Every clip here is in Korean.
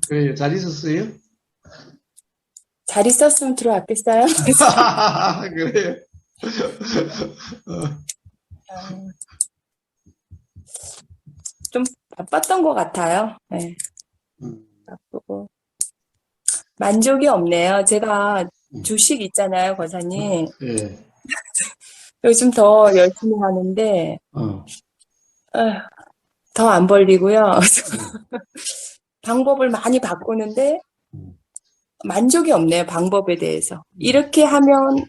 그래요. 잘 있었어요? 잘 있었으면 들어왔겠어요? 그래요. 좀 바빴던 것 같아요. 네, 음, 바쁘고. 만족이 없네요. 제가 음. 주식 있잖아요, 거사님. 예, 요즘 더 열심히 하는데, 어, 더 안 벌리고요. 음, 방법을 많이 바꾸는데, 음, 만족이 없네요, 방법에 대해서. 이렇게 하면,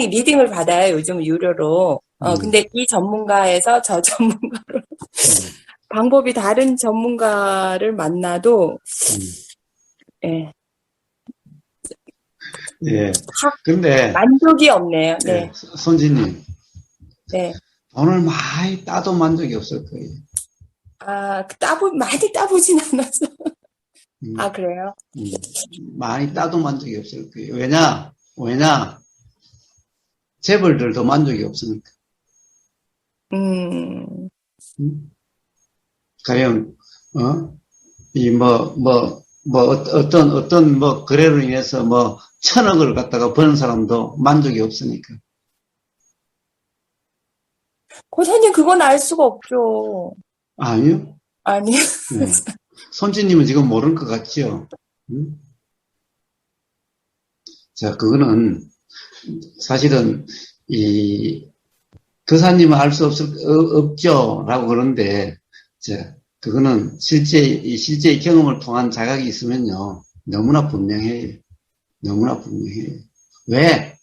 리딩을 받아요, 요즘 유료로. 음, 근데 이 전문가에서 저 전문가로, 음, 방법이 다른 전문가를 만나도, 음. 예, 예. 다 근데, 만족이 없네요. 예, 네, 손진님, 네. 돈을 많이 따도 만족이 없을 거예요. 많이 따보진 않아서. 음, 그래요? 많이 따도 만족이 없을 거예요. 왜냐, 재벌들도 만족이 없으니까. 음, 음? 가령, 어? 어떤 거래로 인해서 1,000억을 갖다가 버는 사람도 만족이 없으니까. 고사님, 그건 알 수가 없죠. 아니요? 아니, 네. 손지님은 지금 모르는 것 같지요? 음? 자, 그거는 사실은 이 교사님은 알 수 없죠? 라고 그러는데, 자, 그거는 실제 경험을 통한 자각이 있으면요. 너무나 분명해요. 너무나 분명해요. 왜?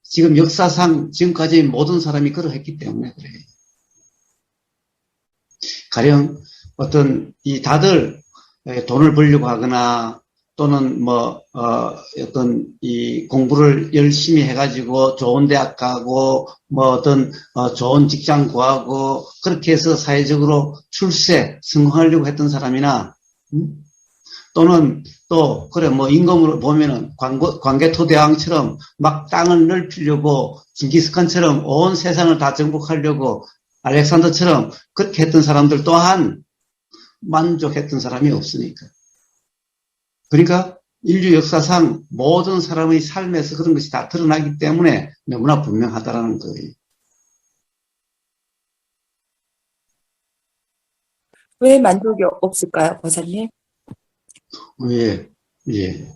지금 역사상 지금까지 모든 사람이 그러했기 때문에 그래요. 가령 다들 돈을 벌려고 하거나 또는 어떤 이 공부를 열심히 해가지고 좋은 대학 가고 좋은 직장 구하고 그렇게 해서 사회적으로 성공하려고 했던 사람이나 또는 또 그래 임금으로 보면은 광개토대왕처럼 막 땅을 넓히려고 징기스칸처럼 온 세상을 다 정복하려고 알렉산더처럼 그렇게 했던 사람들 또한 만족했던 사람이 없으니까. 그러니까 인류 역사상 모든 사람의 삶에서 그런 것이 다 드러나기 때문에 너무나 분명하다라는 거예요. 왜 만족이 없을까요, 고사님? 예, 예.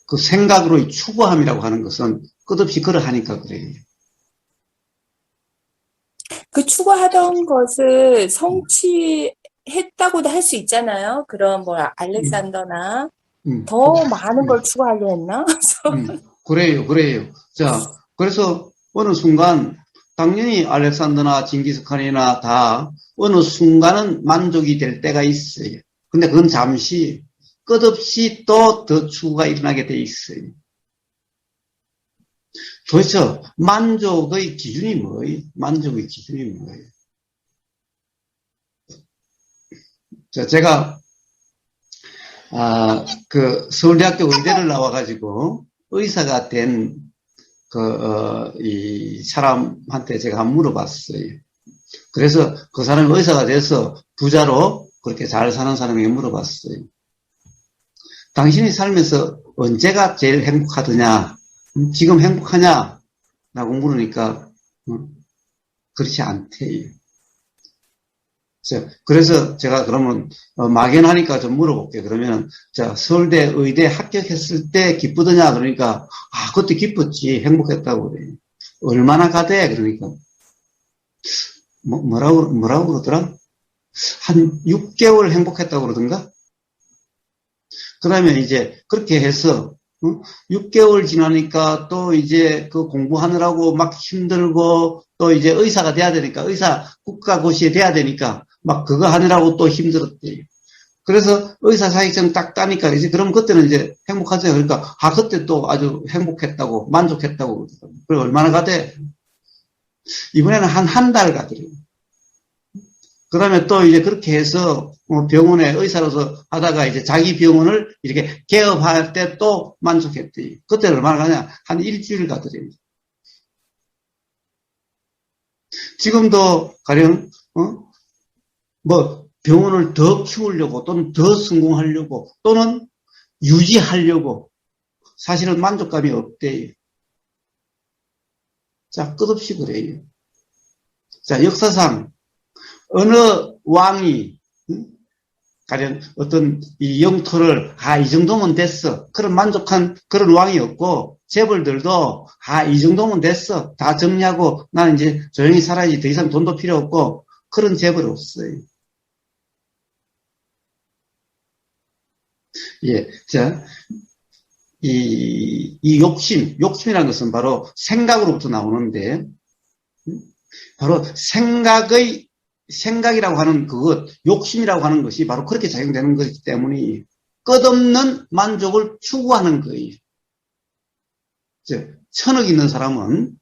그 생각으로의 추구함이라고 하는 것은 끝없이 그러하니까 그래요. 그 추구하던 것을 성취했다고도 할 수 있잖아요. 그런 음, 알렉산더나 그, 더 많은 걸 추구하려 했나? 그래요. 자, 그래서 어느 순간 당연히 알렉산더나 징기스칸이나 다 어느 순간은 만족이 될 때가 있어요. 근데 그건 잠시 끝없이 또 더 추구가 일어나게 돼 있어요. 도대체 만족의 기준이 뭐예요? 만족의 기준이 뭐예요? 자, 제가 그 서울대학교 의대를 나와가지고 의사가 된 이 사람한테 제가 한번 물어봤어요. 그래서 그 사람이 의사가 돼서 부자로 그렇게 잘 사는 사람에게 물어봤어요. 당신이 살면서 언제가 제일 행복하더냐? 지금 행복하냐? 라고 물으니까 그렇지 않대요. 그래서 제가 그러면 막연하니까 좀 물어볼게요. 그러면 자, 서울대 의대 합격했을 때 기쁘더냐? 그러니까 그때 기뻤지. 행복했다고 그래요. 얼마나 가대? 그러니까 뭐라고 그러더라? 한 6개월 행복했다고 그러던가? 그러면 이제 그렇게 해서 6개월 지나니까 또 이제 그 공부하느라고 막 힘들고 또 이제 의사가 돼야 되니까 의사 국가고시에 돼야 되니까 막 그거 하느라고 또 힘들었대요. 그래서 의사 자격증 딱 따니까 이제 그럼 그때는 이제 행복하죠. 그러니까 그때 또 아주 행복했다고 만족했다고 그러더라고요. 그래 얼마나 가대? 이번에는 한 달 가더래요. 그다음에 또 이제 그렇게 해서 병원에 의사로서 하다가 이제 자기 병원을 이렇게 개업할 때 또 만족했대요. 그때는 얼마나 가냐? 한 일주일 가더래요. 지금도 가령 병원을 더 키우려고 또는 더 성공하려고 또는 유지하려고 사실은 만족감이 없대요. 자, 끝없이 그래요. 자, 역사상 어느 왕이 가령 어떤 이 영토를 이 정도면 됐어. 그런 만족한 그런 왕이 없고 재벌들도 이 정도면 됐어. 다 정리하고 나는 이제 조용히 살아야지. 더 이상 돈도 필요 없고 그런 재벌 없어요. 예, 자, 이 욕심이라는 것은 바로 생각으로부터 나오는데, 바로 생각이라고 하는 그것, 욕심이라고 하는 것이 바로 그렇게 작용되는 것이기 때문에 끝없는 만족을 추구하는 거예요. 즉, 1,000억 있는 사람은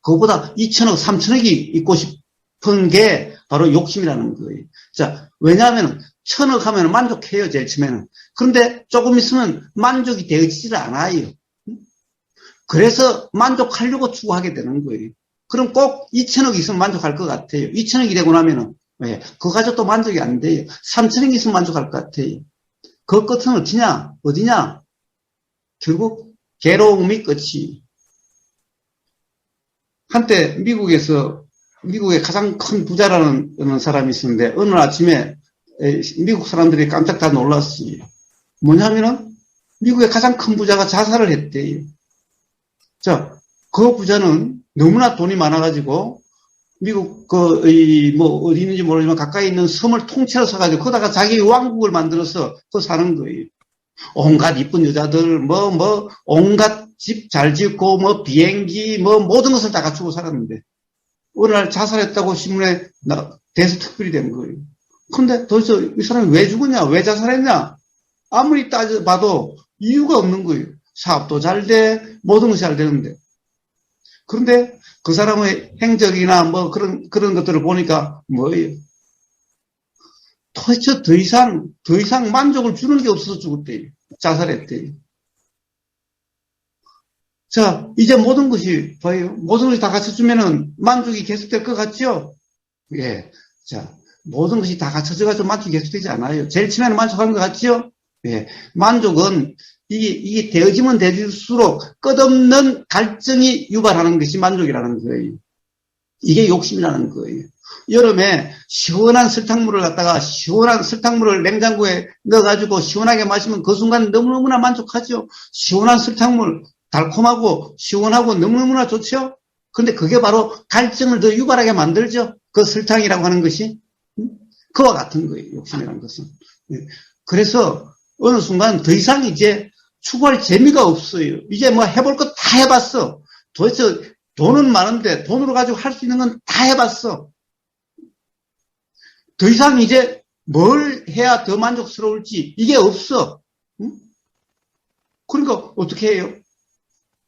그것보다 2,000억, 3,000억이 있고 싶은 게 바로 욕심이라는 거예요. 자, 왜냐하면 1,000억 하면 만족해요, 제일 처음에는. 그런데 조금 있으면 만족이 되지를 않아요. 그래서 만족하려고 추구하게 되는 거예요. 그럼 꼭 2,000억 있으면 만족할 것 같아요. 2,000억이 되고 나면은, 그거 가지고 또 만족이 안 돼요. 3,000억이 있으면 만족할 것 같아요. 그 끝은 어디냐? 결국 괴로움이 끝이. 한때 미국의 가장 큰 부자라는 사람이 있었는데, 어느 아침에 미국 사람들이 깜짝 다 놀랐어요. 뭐냐면은, 미국의 가장 큰 부자가 자살을 했대요. 자, 그 부자는 너무나 돈이 많아가지고, 미국, 어디 있는지 모르지만 가까이 있는 섬을 통째로 사가지고, 거기다가 자기 왕국을 만들어서 그 사는 거예요. 온갖 이쁜 여자들, 온갖 집 잘 짓고, 비행기, 모든 것을 다 갖추고 살았는데, 어느 날 자살했다고 신문에 대서특필이 된 거예요. 근데 도대체 이 사람이 왜 죽었냐? 왜 자살했냐? 아무리 따져봐도 이유가 없는 거예요. 사업도 잘 돼, 모든 것이 잘 되는데. 그런데 그 사람의 행적이나 그런 것들을 보니까 뭐예요? 도대체 더 이상 만족을 주는 게 없어서 죽었대요. 자살했대요. 자, 이제 모든 것이 다 갖춰주면은 만족이 계속될 것 같죠? 예. 자, 모든 것이 다 갖춰져가지고 만족이 계속되지 않아요. 제일 처음에는 만족하는 것 같죠? 예. 만족은 이게 되어지면 되어질수록 끝없는 갈증이 유발하는 것이 만족이라는 거예요. 이게 욕심이라는 거예요. 여름에 시원한 설탕물을 냉장고에 넣어가지고 시원하게 마시면 그 순간 너무너무나 만족하죠. 시원한 설탕물, 달콤하고 시원하고 너무너무나 좋죠. 근데 그게 바로 갈증을 더 유발하게 만들죠. 그 설탕이라고 하는 것이. 그와 같은 거예요. 욕심이라는 것은. 그래서 어느 순간 더 이상 이제 추구할 재미가 없어요. 이제 해볼 거 다 해봤어. 도대체 돈은 많은데 돈으로 가지고 할 수 있는 건 다 해봤어. 더 이상 이제 뭘 해야 더 만족스러울지 이게 없어. 그러니까 어떻게 해요?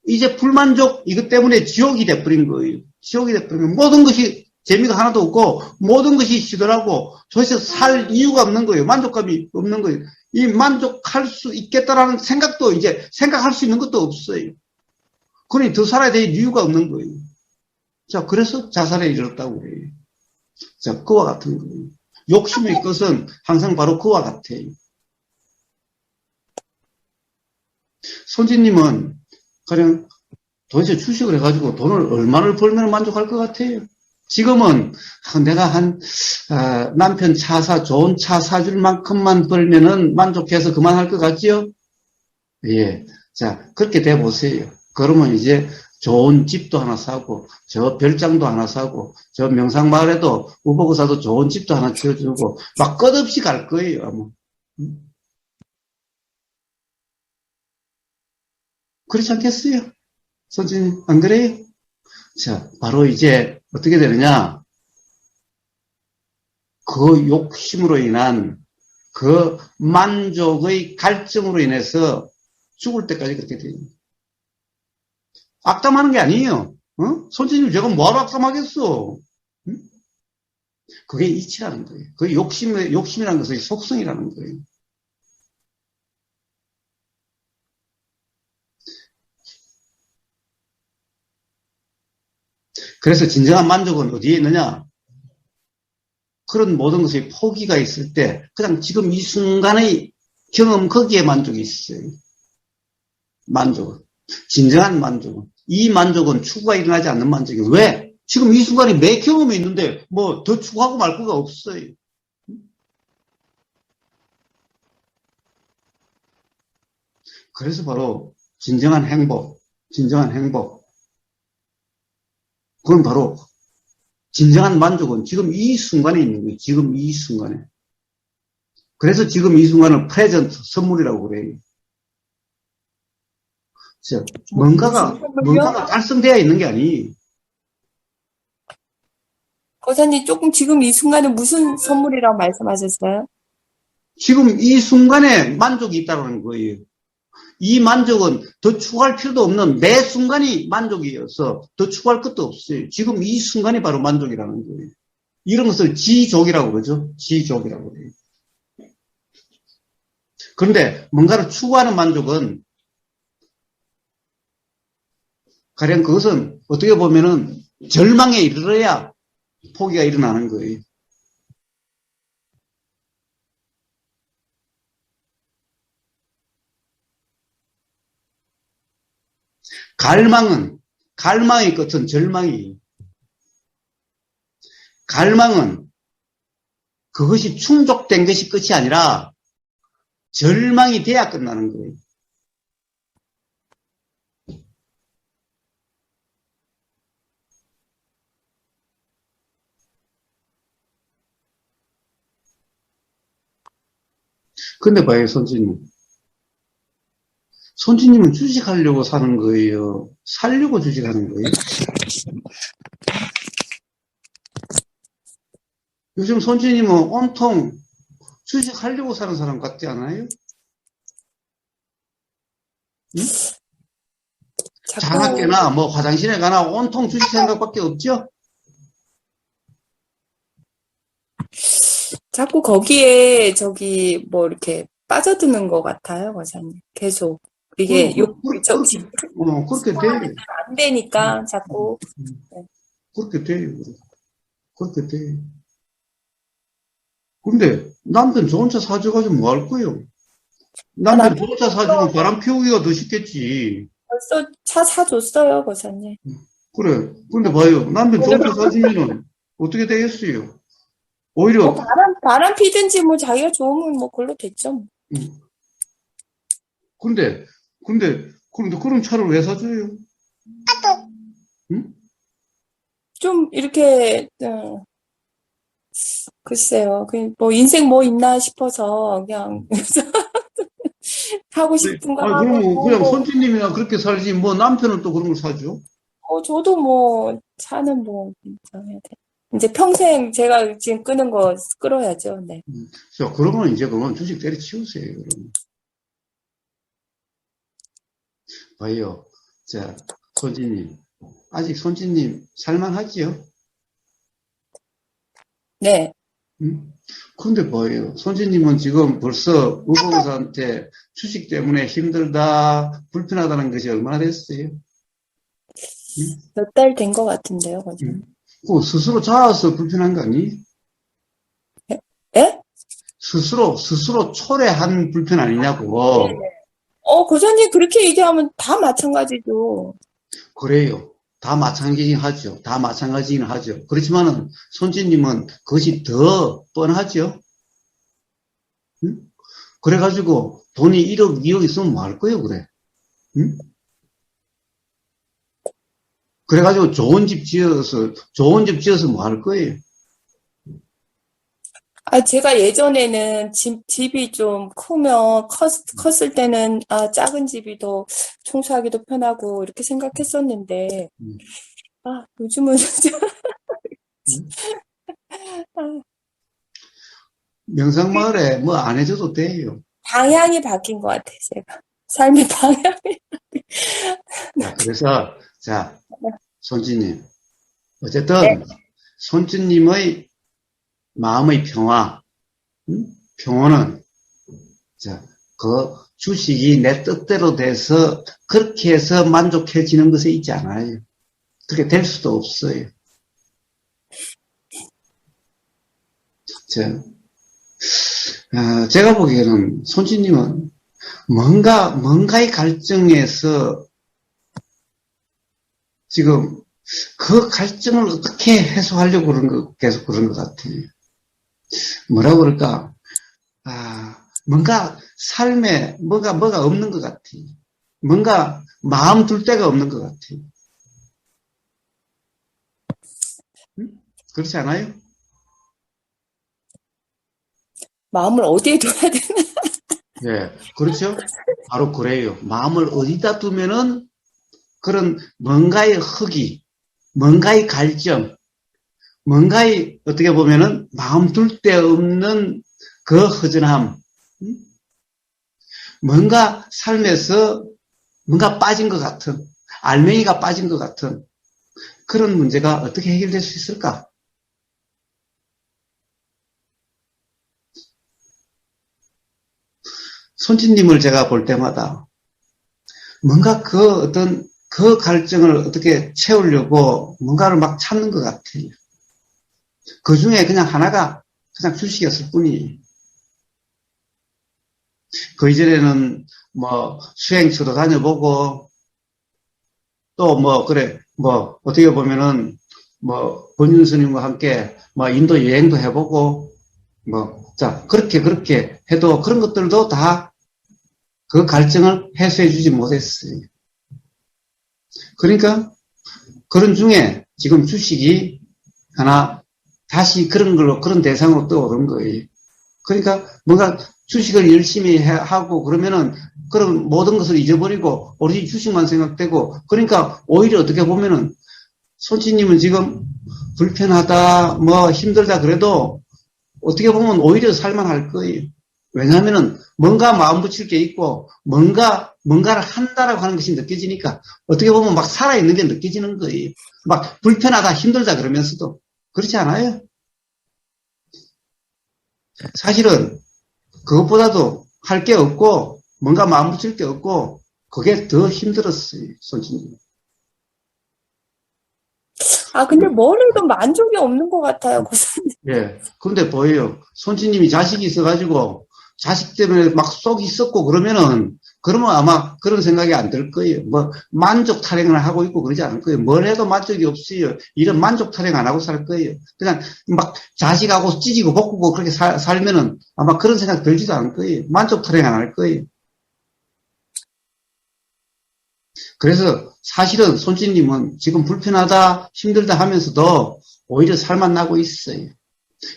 이제 불만족 이것 때문에 지옥이 돼버린 거예요. 지옥이 돼버리면 모든 것이 재미가 하나도 없고 모든 것이 시들하고 도대체 살 이유가 없는 거예요. 만족감이 없는 거예요. 이 만족할 수 있겠다라는 생각도 이제 생각할 수 있는 것도 없어요. 그러니 더 살아야 될 이유가 없는 거예요. 자, 그래서 자살에 이르렀다고 해요. 자, 그와 같은 거예요. 욕심의 것은 항상 바로 그와 같아요. 손지님은 그냥 도대체 주식을 해가지고 돈을 얼마를 벌면 만족할 것 같아요? 지금은 내가 남편 좋은 차 사줄 만큼만 벌면은 만족해서 그만할 것 같지요? 예. 자, 그렇게 돼 보세요. 그러면 이제 좋은 집도 하나 사고, 저 별장도 하나 사고, 저 명상마을에도 우보고사도 좋은 집도 하나 지어주고, 막 끝없이 갈 거예요, 아마. 그렇지 않겠어요? 선생님, 안 그래요? 자, 바로 이제 어떻게 되느냐? 그 욕심으로 인한 그 만족의 갈증으로 인해서 죽을 때까지 그렇게 돼요. 악담하는 게 아니에요. 선생님, 제가 뭐하러 악담하겠어? 그게 이치라는 거예요. 그 욕심이라는 것은 속성이라는 거예요. 그래서 진정한 만족은 어디에 있느냐? 그런 모든 것에 포기가 있을 때 그냥 지금 이 순간의 경험 거기에 만족이 있어요. 만족은. 진정한 만족은. 이 만족은 추구가 일어나지 않는 만족이에요. 왜? 지금 이 순간에 매 경험이 있는데 뭐 더 추구하고 말 거가 없어요. 그래서 바로 진정한 행복, 그건 바로 진정한 만족은 지금 이 순간에 있는 거예요. 지금 이 순간에. 그래서 지금 이 순간을 프레젠트, 선물이라고 그래요. 무슨 선물요? 뭔가가 달성되어 있는 게 아니에요. 거사님 조금 지금 이 순간에 무슨 선물이라고 말씀하셨어요? 지금 이 순간에 만족이 있다는 거예요. 이 만족은 더 추구할 필요도 없는 매 순간이 만족이어서 더 추구할 것도 없어요. 지금 이 순간이 바로 만족이라는 거예요. 이런 것을 지족이라고 그러죠. 지족이라고 그래요. 그런데 뭔가를 추구하는 만족은 가령 그것은 어떻게 보면은 절망에 이르러야 포기가 일어나는 거예요. 갈망의 끝은 절망이에요. 갈망은 그것이 충족된 것이 끝이 아니라 절망이 돼야 끝나는 거예요. 근데 봐요, 손주님. 손주님은 주식하려고 사는 거예요? 살려고 주식하는 거예요? 요즘 손주님은 온통 주식하려고 사는 사람 같지 않아요? 응? 자나깨나 뭐 화장실에 가나 온통 주식 생각밖에 없죠? 자꾸 거기에 뭐 이렇게 빠져드는 것 같아요, 거사님. 계속. 이게 그렇게 돼요. 안 되니까 자꾸. 그렇게 돼요. 그렇게 돼요. 근데 남편 좋은 차 사줘가지고 뭐 할 거예요? 남편 좋은 차 사주면 바람 피우기가 더 쉽겠지. 벌써 차 사줬어요, 거사님. 그래. 근데 봐요. 남편 좋은 차 사주면은 어떻게 되겠어요? 오히려. 바람 피든지 뭐 자기가 좋으면 뭐 그걸로 됐죠. 근데 그런 차를 왜 사줘요? 응? 좀 이렇게, 글쎄요. 뭐 인생 뭐 있나 싶어서 그냥 하고 싶은 거 하고. 그러면 그냥 손주님이나 그렇게 살지 뭐 남편은 또 그런 걸 사줘? 저도 뭐 차는 뭐 해야 돼. 이제 평생 제가 지금 끄는 거 끌어야죠. 네. 자, 그러면 이제 그만 주식 때려치우세요. 그러면. 봐요. 자, 손주님. 아직 손주님 살만하지요? 네. 응? 근데 뭐예요? 손주님은 지금 벌써 우봉사한테 주식 때문에 힘들다, 불편하다는 것이 얼마나 됐어요? 응? 몇 달 된 것 같은데요, 거진. 그 스스로 자아서 불편한 거 아니? 예? 스스로 초래한 불편 아니냐고. 네네. 고사님 그렇게 얘기하면 다 마찬가지죠. 그래요. 다 마찬가지긴 하죠. 다 마찬가지긴 하죠. 그렇지만은 손주님은 그것이 더 뻔하죠. 응? 그래가지고 돈이 1억, 2억 있으면 뭐 할 거예요, 그래? 응? 그래가지고 좋은 집 지어서 뭐 할 거예요? 제가 예전에는 집이 좀 컸을 때는, 작은 집이 더 청소하기도 편하고, 이렇게 생각했었는데, 요즘은, 명상마을에 뭐 안 해줘도 돼요. 방향이 바뀐 것 같아요, 제가. 삶의 방향이. 자, 그래서, 손주님. 어쨌든, 네. 손주님의 마음의 평화는, 그 주식이 내 뜻대로 돼서 그렇게 해서 만족해지는 것에 있지 않아요. 그렇게 될 수도 없어요. 제가 보기에는 손지님은 뭔가의 갈증에서 지금 그 갈증을 어떻게 해소하려고 계속 그런 것 같아요. 뭐라고 그럴까? 뭔가 삶에 뭐가 없는 것 같아요. 뭔가 마음 둘 데가 없는 것 같아요. 그렇지 않아요? 마음을 어디에 둬야 되나? 예, 그렇죠? 바로 그래요. 마음을 어디다 두면은 그런 뭔가의 허기, 뭔가의 갈증, 뭔가의 어떻게 보면은 마음 둘 데 없는 그 허전함, 뭔가 삶에서 뭔가 빠진 것 같은, 알맹이가 빠진 것 같은 그런 문제가 어떻게 해결될 수 있을까? 손짓님을 제가 볼 때마다 뭔가 그 갈증을 어떻게 채우려고 뭔가를 막 찾는 것 같아요. 그 중에 그냥 하나가 그냥 주식이었을 뿐이에요. 그 이전에는 수행처도 다녀보고 또 어떻게 보면은 본윤 스님과 함께 인도 여행도 해보고 그렇게 해도 그런 것들도 다 그 갈증을 해소해주지 못했어요. 그러니까 그런 중에 지금 주식이 하나 다시 그런 대상으로 떠오른 거예요. 그러니까 뭔가 주식을 열심히 하고 그러면은 그런 모든 것을 잊어버리고 오로지 주식만 생각되고 그러니까 오히려 어떻게 보면은 손치님은 지금 불편하다 힘들다 그래도 어떻게 보면 오히려 살만할 거예요. 왜냐하면은 뭔가 마음 붙일 게 있고 뭔가를 한다라고 하는 것이 느껴지니까 어떻게 보면 막 살아있는 게 느껴지는 거예요. 막 불편하다 힘들다 그러면서도 그렇지 않아요? 사실은 그것보다도 할 게 없고 뭔가 마음 붙일 게 없고 그게 더 힘들었어요. 손진님. 근데 뭘 해도 만족이 없는 것 같아요, 고사님. 예. 그런데 보여요. 손진님이 자식이 있어가지고 자식 때문에 막 속이 썩고 그러면 아마 그런 생각이 안 들 거예요. 만족 타령을 하고 있고 그러지 않을 거예요. 뭘 해도 만족이 없어요. 이런 만족 타령 안 하고 살 거예요. 그냥 막 자식하고 찢이고 볶고 그렇게 살면은 아마 그런 생각 들지도 않을 거예요. 만족 타령 안 할 거예요. 그래서 사실은 손진님은 지금 불편하다, 힘들다 하면서도 오히려 살맛 나고 있어요.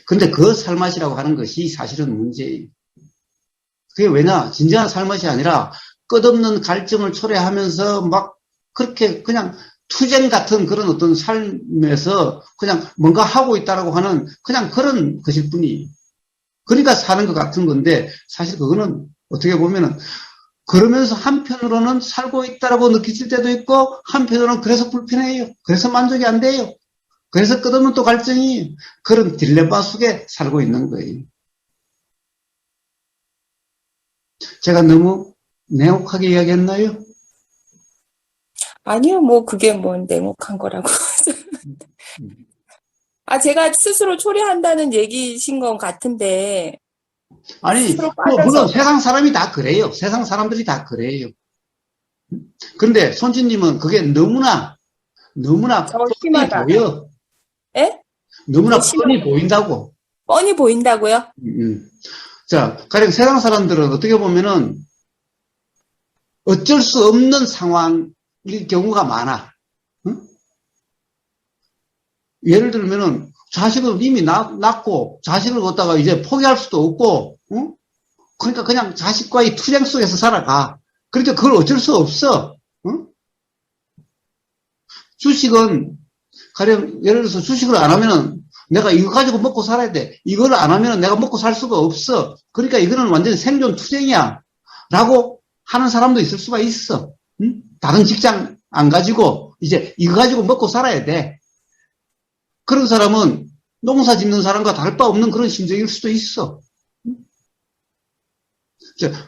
근데 그 살맛이라고 하는 것이 사실은 문제예요. 그게 왜냐? 진정한 살맛이 아니라 끝없는 갈증을 초래하면서 막 그렇게 그냥 투쟁 같은 그런 어떤 삶에서 그냥 뭔가 하고 있다라고 하는 그냥 그런 것일 뿐이에요. 그러니까 사는 것 같은 건데 사실 그거는 어떻게 보면은 그러면서 한편으로는 살고 있다라고 느끼실 때도 있고 한편으로는 그래서 불편해요. 그래서 만족이 안 돼요. 그래서 끝없는 또 갈증이 그런 딜레마 속에 살고 있는 거예요. 제가 너무 냉혹하게 이야기했나요? 아니요, 그게 냉혹한 거라고. 제가 스스로 초래한다는 얘기신 것 같은데, 아니, 스스로 물론 빠져서. 세상 사람이 다 그래요. 세상 사람들이 다 그래요. 그런데 손진님은 그게 너무나 저 뻔히 심하다. 보여. 예? 더 너무나 뻔히 심하다. 보인다고. 뻔히 보인다고요? 자, 가령 세상 사람들은 어떻게 보면은 어쩔 수 없는 상황일 경우가 많아. 응? 예를 들면은 자식을 이미 낳고 자식을 갖다가 이제 포기할 수도 없고, 응? 그러니까 그냥 자식과의 투쟁 속에서 살아가. 그러니까 그걸 어쩔 수 없어. 응? 주식은 가령 예를 들어서 주식을 안 하면은 내가 이거 가지고 먹고 살아야 돼. 이걸 안 하면은 내가 먹고 살 수가 없어. 그러니까 이거는 완전히 생존 투쟁이야. 라고 하는 사람도 있을 수가 있어. 응? 다른 직장 안 가지고 이제 이거 가지고 먹고 살아야 돼. 그런 사람은 농사 짓는 사람과 다를 바 없는 그런 심정일 수도 있어.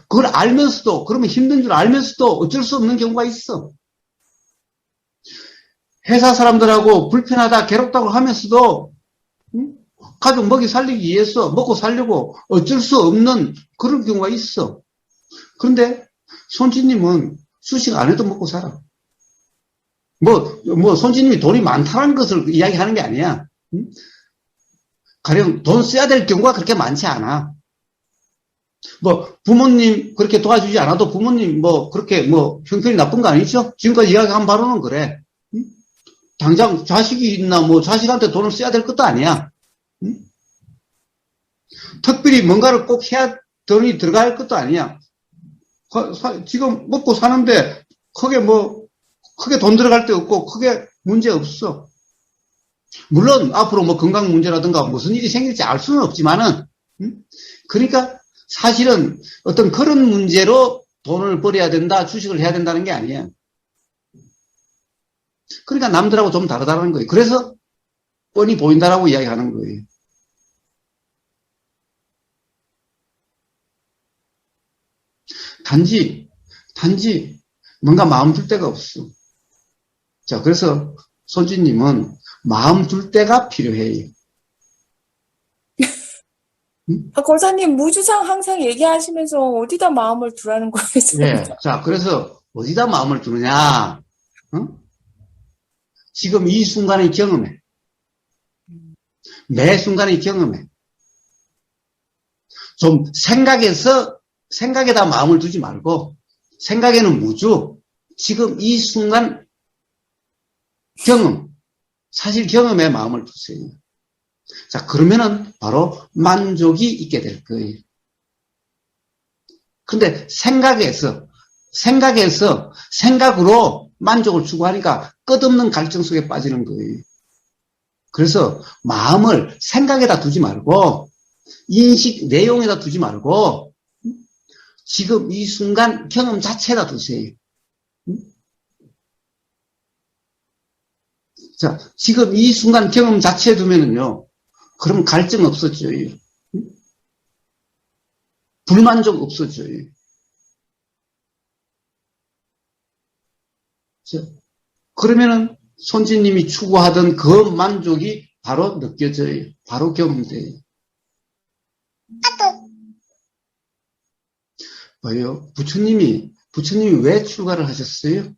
그걸 알면서도, 그러면 힘든 줄 알면서도 어쩔 수 없는 경우가 있어. 회사 사람들하고 불편하다, 괴롭다고 하면서도, 가족 먹이 살리기 위해서 먹고 살려고 어쩔 수 없는 그런 경우가 있어. 그런데 손주님은 수식 안 해도 먹고 살아. 손주님이 돈이 많다는 것을 이야기하는 게 아니야. 응? 가령 돈 써야 될 경우가 그렇게 많지 않아. 부모님 그렇게 도와주지 않아도 부모님 그렇게 형편이 나쁜 거 아니죠? 지금까지 이야기한 바로는 그래. 응? 당장 자식이 있나 자식한테 돈을 써야 될 것도 아니야. 응? 특별히 뭔가를 꼭 해야 돈이 들어갈 것도 아니야. 지금 먹고 사는데 크게 돈 들어갈 데 없고 크게 문제 없어. 물론 앞으로 건강 문제라든가 무슨 일이 생길지 알 수는 없지만은 그러니까 사실은 어떤 그런 문제로 돈을 벌어야 된다, 주식을 해야 된다는 게 아니에요. 그러니까 남들하고 좀 다르다는 거예요. 그래서 뻔히 보인다라고 이야기하는 거예요. 단지 뭔가 마음 둘 데가 없어. 자, 그래서 손주님은 마음 둘 데가 필요해요. 권사님, 무주상 항상 얘기하시면서 어디다 마음을 두라는 거예요? 네. 자, 그래서 어디다 마음을 두느냐? 지금 이 순간의 경험에, 매 순간의 경험에, 좀 생각에다 마음을 두지 말고, 생각에는 무주, 지금 이 순간 경험, 사실 경험에 마음을 두세요. 자, 그러면은 바로 만족이 있게 될 거예요. 근데 생각으로 만족을 추구하니까 끝없는 갈증 속에 빠지는 거예요. 그래서 마음을 생각에다 두지 말고, 인식 내용에다 두지 말고, 지금 이 순간 경험 자체에다 두세요. 자, 지금 이 순간 경험 자체에 두면은요, 그럼 갈증 없어져요. 불만족 없어져요. 자, 그러면은 손지님이 추구하던 그 만족이 바로 느껴져요. 바로 경험돼요. 뭐요? 부처님이 왜 출가를 하셨어요?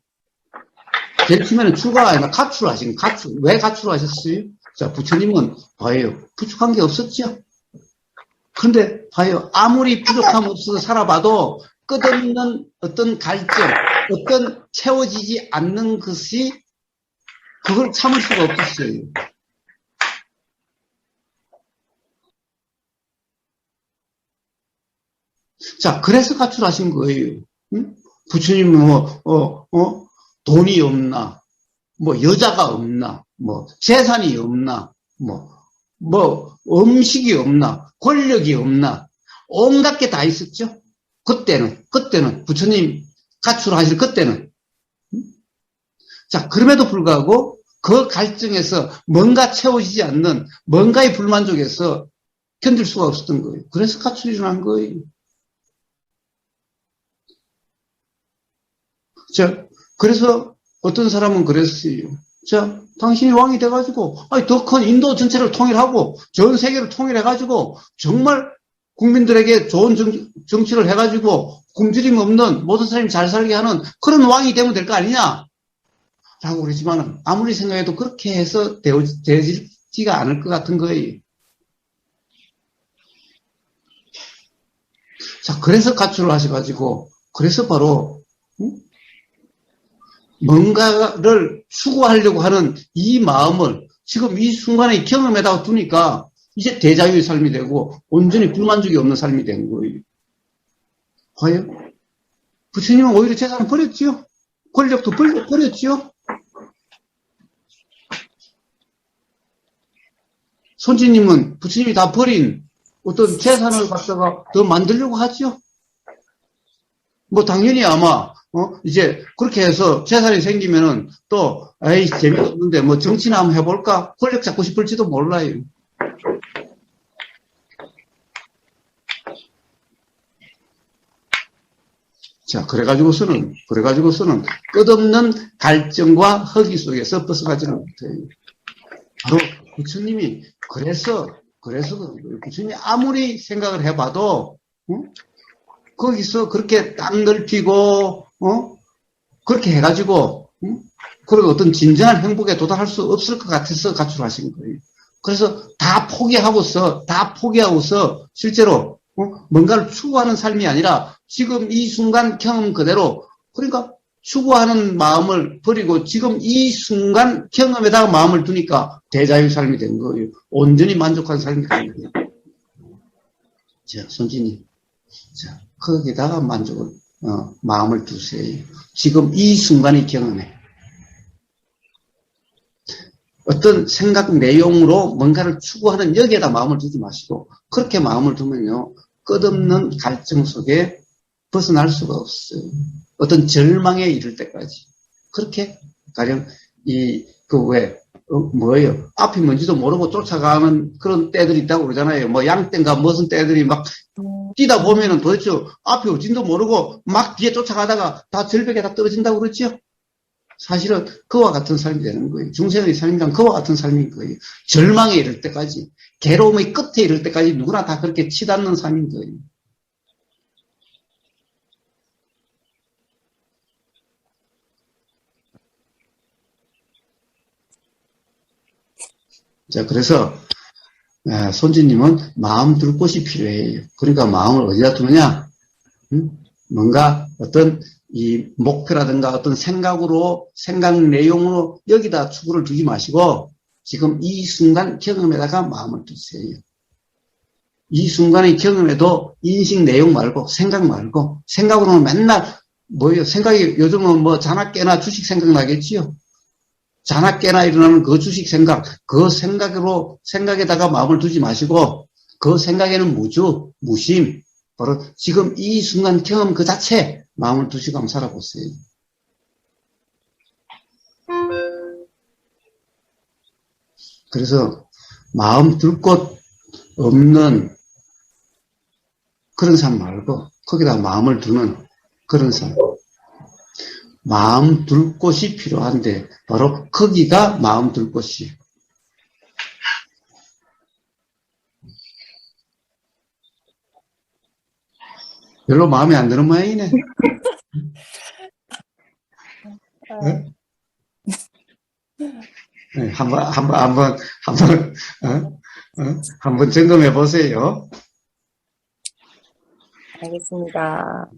제일 처음에는 출가가 아니라 가출을 하신 거예요. 왜 가출을 하셨어요? 자, 부처님은 봐요. 부족한 게 없었죠? 그런데 봐요. 아무리 부족함 없어서 살아봐도 끝없는 어떤 갈증, 어떤 채워지지 않는 것이 그걸 참을 수가 없었어요. 자, 그래서 가출하신 거예요. 응? 부처님은 돈이 없나, 여자가 없나, 재산이 없나, 음식이 없나, 권력이 없나, 온갖 게 다 있었죠? 그때는, 부처님 가출하실 그때는. 자, 그럼에도 불구하고 그 갈증에서 뭔가 채워지지 않는 뭔가의 불만족에서 견딜 수가 없었던 거예요. 그래서 가출이 일어난 거예요. 자, 그래서 어떤 사람은 그랬어요. 자, 당신이 왕이 돼가지고, 더 큰 인도 전체를 통일하고, 전 세계를 통일해가지고, 정말 국민들에게 좋은 정치를 해가지고, 굶주림 없는 모든 사람이 잘 살게 하는 그런 왕이 되면 될 거 아니냐? 라고 그러지만, 아무리 생각해도 그렇게 해서 되지가 않을 것 같은 거예요. 자, 그래서 가출을 하셔가지고, 그래서 바로, 뭔가를 추구하려고 하는 이 마음을 지금 이 순간의 경험에다가 두니까 이제 대자유의 삶이 되고 온전히 불만족이 없는 삶이 된 거예요. 봐요. 부처님은 오히려 재산을 버렸지요. 권력도 버렸지요. 손지님은 부처님이 다 버린 어떤 재산을 갖다가 더 만들려고 하죠. 당연히 아마 이제 그렇게 해서 재산이 생기면은 또 에이 재미없는데 정치나 한번 해볼까? 권력 잡고 싶을지도 몰라요. 자, 그래가지고서는 끝없는 갈증과 허기 속에서 벗어나지는 못해요. 바로 부처님이 그래서 그래서 그런 거예요. 부처님이 아무리 생각을 해봐도, 거기서 그렇게 땅 넓히고, 그렇게 해가지고, 그리고 어떤 진정한 행복에 도달할 수 없을 것 같아서 가출하신 거예요. 그래서 다 포기하고서 실제로 뭔가를 추구하는 삶이 아니라 지금 이 순간 경험 그대로, 그러니까 추구하는 마음을 버리고 지금 이 순간 경험에다가 마음을 두니까 대자유 삶이 된 거예요. 온전히 만족한 삶이 된 거예요. 자, 손진이. 자, 거기다가 만족을, 마음을 두세요. 지금 이 순간의 경험에. 어떤 생각 내용으로 뭔가를 추구하는 여기에다 마음을 두지 마시고, 그렇게 마음을 두면요, 끝없는 갈증 속에 벗어날 수가 없어요. 어떤 절망에 이를 때까지. 그렇게, 가령, 뭐예요? 앞이 뭔지도 모르고 쫓아가는 그런 때들이 있다고 그러잖아요. 뭐, 양떼인가 무슨 때들이 막 뛰다 보면은 도대체 앞이 어딘도 모르고 막 뒤에 쫓아가다가 다 절벽에 다 떨어진다고 그러죠? 사실은 그와 같은 삶이 되는 거예요. 중생의 삶이란 그와 같은 삶인 거예요. 절망에 이를 때까지, 괴로움의 끝에 이를 때까지 누구나 다 그렇게 치닫는 삶인 거예요. 자, 그래서 손지님은 마음 둘 곳이 필요해요. 그러니까 마음을 어디다 두느냐? 뭔가 어떤 이 목표라든가 어떤 생각 내용으로 여기다 추구를 두지 마시고 지금 이 순간 경험에다가 마음을 두세요. 이 순간의 경험에도 인식 내용 말고 생각 말고, 생각으로는 맨날 뭐예요? 생각이 요즘은 뭐 자나 깨나 주식 생각나겠지요? 자나 깨나 일어나는 그 주식 생각, 그 생각에다가 마음을 두지 마시고 그 생각에는 무심, 바로 지금 이 순간 경험 그 자체 마음을 두시고 한번 살아보세요. 그래서 마음 둘 곳 없는 그런 삶 말고 거기다 마음을 두는 그런 삶. 마음 둘 곳이 필요한데 바로 거기가 마음 둘 곳이에요. 별로 마음에 안 드는 모양이네. 네? 네, 한번 점검해 보세요. 알겠습니다.